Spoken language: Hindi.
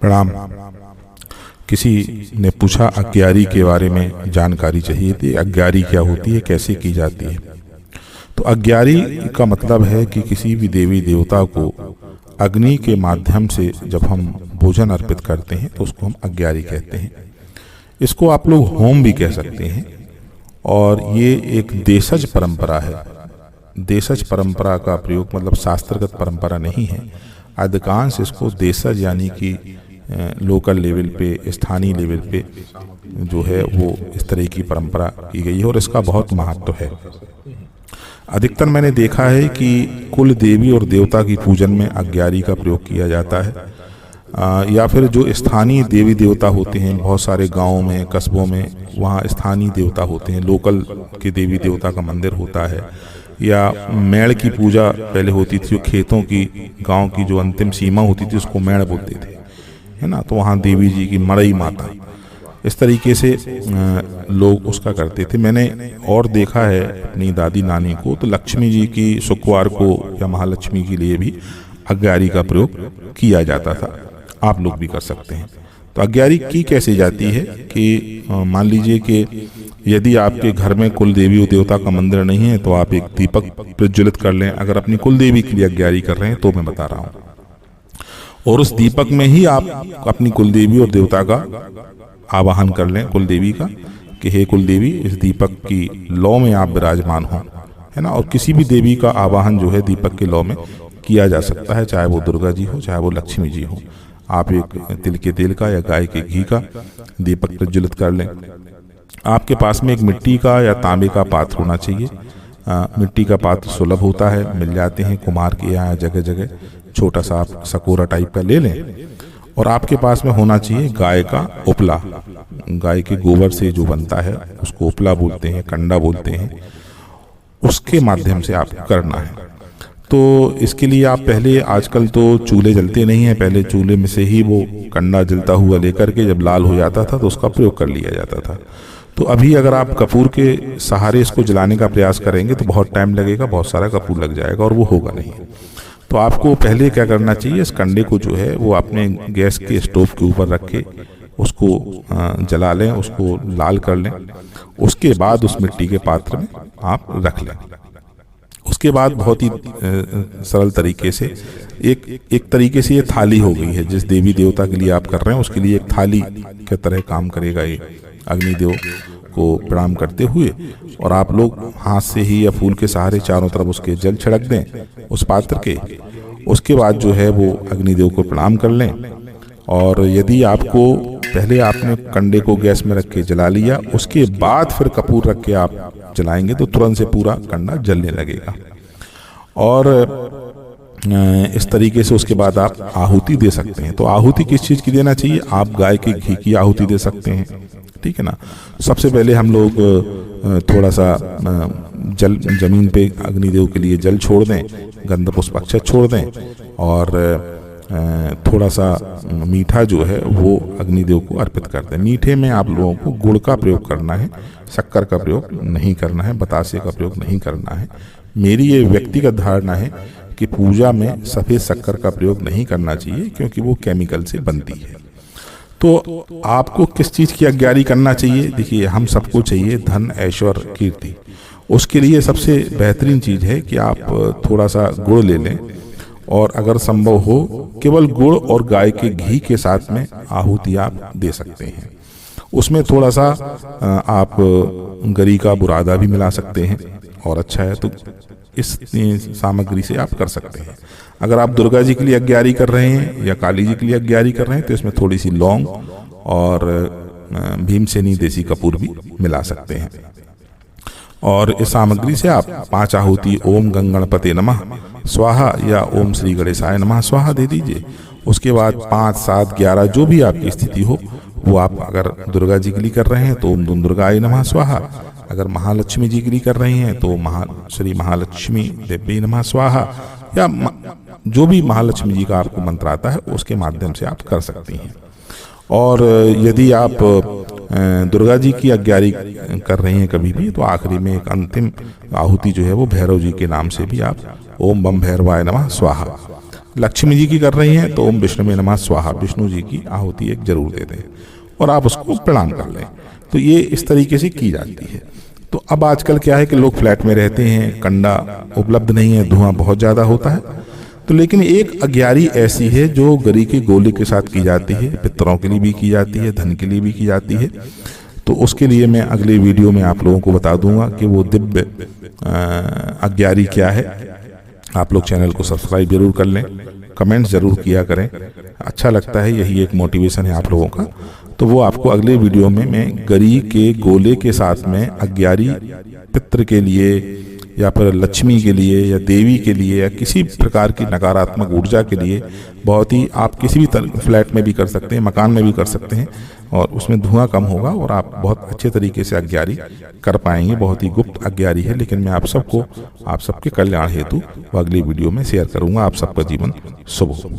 प्रणाम। किसी ने पूछा अग्यारी के बारे में जानकारी चाहिए थी। अग्यारी क्या होती है, कैसे की जाती है? तो अग्यारी का मतलब है कि किसी भी देवी देवता को अग्नि के माध्यम से जब हम भोजन अर्पित करते हैं तो उसको हम अग्यारी कहते हैं। इसको आप लोग होम भी कह सकते हैं। और ये एक देशज परंपरा है। देशज परंपरा का प्रयोग मतलब शास्त्रगत परंपरा नहीं है। अधिकांश इसको देशज यानी कि लोकल लेवल पे, स्थानीय लेवल पे जो है वो इस तरह की परंपरा की गई है और इसका बहुत महत्व है। अधिकतर मैंने देखा है कि कुल देवी और देवता की पूजन में अग्यारी का प्रयोग किया जाता है। या फिर जो स्थानीय देवी देवता होते हैं, बहुत सारे गांवों में, कस्बों में, वहाँ स्थानीय देवता होते हैं, लोकल के देवी देवता का मंदिर होता है। या मेड़ की पूजा पहले होती थी, जो खेतों की, गांव की जो अंतिम सीमा होती थी उसको मेड़ बोलते थे, है ना। तो वहाँ देवी जी की मड़ई माता, इस तरीके से लोग उसका करते थे। मैंने और देखा है अपनी दादी नानी को, तो लक्ष्मी जी की शुक्रवार को या महालक्ष्मी के लिए भी अग्यारी का प्रयोग किया जाता था। आप लोग भी कर सकते हैं। तो अग्यारी की कैसे जाती है कि मान लीजिए कि यदि आपके घर में कुल देवी और देवता का मंदिर नहीं है तो आप एक दीपक प्रज्वलित कर लें। अगर अपनी कुल देवी के लिए अग्यारी कर रहे हैं तो मैं बता रहा हूँ, और उस दीपक में ही आप अपनी कुल देवी और देवता का आवाहन कर लें, कुल देवी का, कि हे कुल देवी, इस दीपक की लौ में आप विराजमान हो, है ना। और किसी भी देवी का आवाहन जो है दीपक के लौ में किया जा सकता है, चाहे वो दुर्गा जी हो, चाहे वो लक्ष्मी जी हो। आप एक तिल के तेल का या गाय के घी का दीपक प्रज्वलित कर लें। आपके पास में एक मिट्टी का या तांबे का पात्र होना चाहिए। मिट्टी का पात्र सुलभ होता है, मिल जाते हैं कुम्हार के यहाँ जगह जगह। छोटा सा आप सकोरा टाइप का ले लें। और आपके पास में होना चाहिए गाय का उपला। गाय के गोबर से जो बनता है उसको उपला बोलते हैं, कंडा बोलते हैं। उसके माध्यम से आपको करना है। तो इसके लिए आप पहले, आजकल तो चूल्हे जलते नहीं हैं, पहले चूल्हे में से ही वो कंडा जलता हुआ लेकर के जब लाल हो जाता था तो उसका प्रयोग कर लिया जाता था। तो अभी अगर आप कपूर के सहारे इसको जलाने का प्रयास करेंगे तो बहुत टाइम लगेगा, बहुत सारा कपूर लग जाएगा और वो होगा नहीं। तो आपको पहले क्या करना चाहिए, इस कंडे को जो है वो अपने गैस के स्टोव के ऊपर रख के उसको जला लें, उसको लाल कर लें। उसके बाद उस मिट्टी के पात्र में आप रख लें। उसके बाद बहुत ही सरल तरीके से एक तरीके से ये थाली हो गई है। जिस देवी देवता के लिए आप कर रहे हैं उसके लिए एक थाली की तरह काम करेगा ये, अग्निदेव को प्रणाम करते हुए। और आप लोग हाथ से ही या फूल के सहारे चारों तरफ उसके जल छिड़क दें उस पात्र के। उसके बाद जो है वो अग्निदेव को प्रणाम कर लें। और यदि आपको पहले आपने कंडे को गैस में रख के जला लिया, उसके बाद फिर कपूर रख के आप जलाएंगे तो तुरंत से पूरा कंडा जलने लगेगा। और इस तरीके से उसके बाद आप आहुति दे सकते हैं। तो आहुति किस चीज़ की देना चाहिए? आप गाय के घी की आहुति दे सकते हैं, ठीक है ना। सबसे पहले हम लोग थोड़ा सा जल जमीन पे अग्निदेव के लिए जल छोड़ दें, गंध पुष्प अक्षत छोड़ दें, और थोड़ा सा मीठा जो है वो अग्निदेव को अर्पित कर दें। मीठे में आप लोगों को गुड़ का प्रयोग करना है, शक्कर का प्रयोग नहीं करना है, बतासे का प्रयोग नहीं करना है। मेरी ये व्यक्तिगत धारणा है कि पूजा में सफ़ेद शक्कर का प्रयोग नहीं करना चाहिए, क्योंकि वो केमिकल से बनती है। तो आपको किस चीज़ की अग्यारी करना चाहिए? देखिए, हम सबको चाहिए धन, ऐश्वर्य, कीर्ति। उसके लिए सबसे बेहतरीन चीज़ है कि आप थोड़ा सा गुड़ ले लें, और अगर संभव हो केवल गुड़ और गाय के घी के साथ में आहुति आप दे सकते हैं। उसमें थोड़ा सा आप गरी का बुरादा भी मिला सकते हैं और अच्छा है तो इस सामग्री से आप कर सकते हैं। अगर आप दुर्गा जी के लिए अग्यारी कर रहे हैं या काली जी के लिए अग्यारी कर रहे हैं तो इसमें थोड़ी सी लौंग और भीमसेनी देसी कपूर भी मिला सकते हैं। और इस सामग्री से आप 5 आहुति ओम गंगणपते नमः स्वाहा या ओम श्री गणेशाय नमः स्वाहा दे दीजिए। उसके बाद 5, 7, 11 जो भी आपकी स्थिति हो वो आप, अगर दुर्गा जी के लिए कर रहे हैं तो ओम दुर्गाय नमः स्वाहा, अगर महालक्ष्मी जी के लिए कर रही हैं तो श्री महालक्ष्मी देवी नमः स्वाहा, या जो भी महालक्ष्मी जी का आपको मंत्र आता है उसके माध्यम से आप कर सकती हैं। और यदि आप दुर्गा जी की अग्यारी कर रही हैं कभी भी, तो आखिरी में एक अंतिम आहुति जो है वो भैरव जी के नाम से भी आप ओम बम भैरवाय नमः स्वाहा लक्ष्मी जी की कर रही हैं तो ओम विष्णु नमः स्वाहा, विष्णु जी की आहुति एक जरूर दे दें और आप उसको प्रणाम कर लें। तो ये इस तरीके से की जाती है। तो अब आजकल क्या है कि लोग फ्लैट में रहते हैं, कंडा उपलब्ध नहीं है, धुआं बहुत ज़्यादा होता है। तो लेकिन एक अग्यारी ऐसी है जो गरी के गोले के साथ की जाती है, पितरों के लिए भी की जाती है, धन के लिए भी की जाती है। तो उसके लिए मैं अगले वीडियो में आप लोगों को बता दूंगा कि वो दिव्य अग्यारी क्या है। आप लोग चैनल को सब्सक्राइब जरूर कर लें, कमेंट्स जरूर किया करें, अच्छा लगता है, यही एक मोटिवेशन है आप लोगों का। तो वो आपको अगले वीडियो में मैं गरी के गोले के साथ में अग्यारी पितृ के लिए या फिर लक्ष्मी के लिए या देवी के लिए या किसी प्रकार की नकारात्मक ऊर्जा के लिए, बहुत ही आप किसी भी फ्लैट में भी कर सकते हैं, मकान में भी कर सकते हैं और उसमें धुआं कम होगा और आप बहुत अच्छे तरीके से अग्यारी कर पाएंगे। बहुत ही गुप्त अग्यारी है, लेकिन मैं आप सबको आप सबके कल्याण हेतु अगली वीडियो में शेयर करूंगा। आप सबका जीवन शुभ हो।